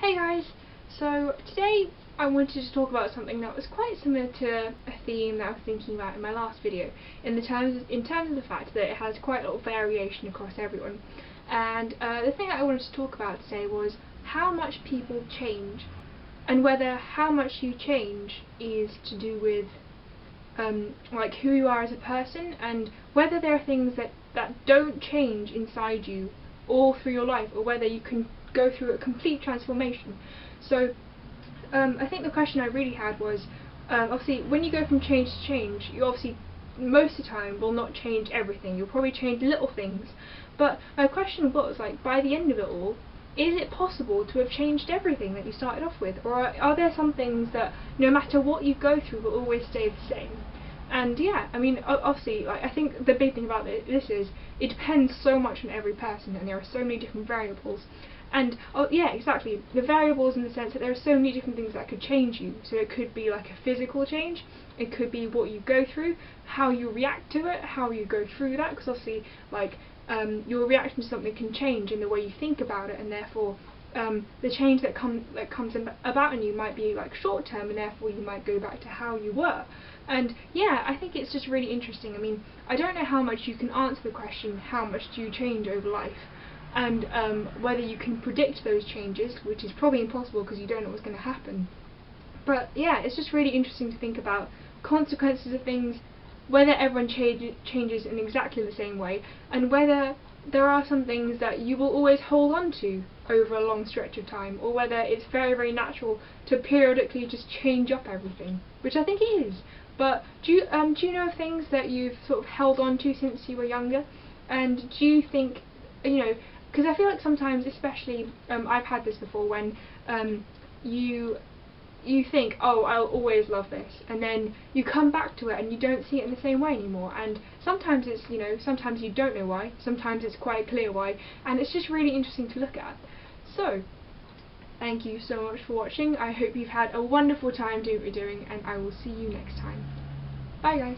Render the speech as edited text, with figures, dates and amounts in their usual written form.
Hey guys! So today I wanted to talk about something that was quite similar to a theme that I was thinking about in my last video, in terms of the fact that it has quite a lot of variation across everyone. And the thing that I wanted to talk about today was how much people change, and whether how much you change is to do with like who you are as a person, and whether there are things that don't change inside you all through your life, or whether you can go through a complete transformation. So I think the question I really had was, obviously when you go from change to change, you obviously most of the time will not change everything. You'll probably change little things, but my question was, like, by the end of it all, is it possible to have changed everything that you started off with, or are there some things that no matter what you go through will always stay the same? And yeah, I mean, obviously, like, I think the big thing about this is it depends so much on every person, and there are so many different variables. And yeah, exactly, the variables in the sense that there are so many different things that could change you. So it could be like a physical change, it could be what you go through, how you react to it, how you go through that, because obviously, like, your reaction to something can change in the way you think about it, and therefore the change that comes about in you might be like short term, and therefore you might go back to how you were. And yeah, I think it's just really interesting. I mean, I don't know how much you can answer the question, how much do you change over life, and whether you can predict those changes, which is probably impossible because you don't know what's going to happen. But yeah, it's just really interesting to think about consequences of things, whether everyone changes in exactly the same way, and whether there are some things that you will always hold on to over a long stretch of time, or whether it's very, very natural to periodically just change up everything, which I think it is. But do you know of things that you've sort of held on to since you were younger? And do you think, because I feel like sometimes, especially, I've had this before, when you think, oh, I'll always love this, and then you come back to it and you don't see it in the same way anymore. And sometimes it's, sometimes you don't know why, sometimes it's quite clear why, and it's just really interesting to look at. So, thank you so much for watching. I hope you've had a wonderful time doing what you're doing, and I will see you next time. Bye guys!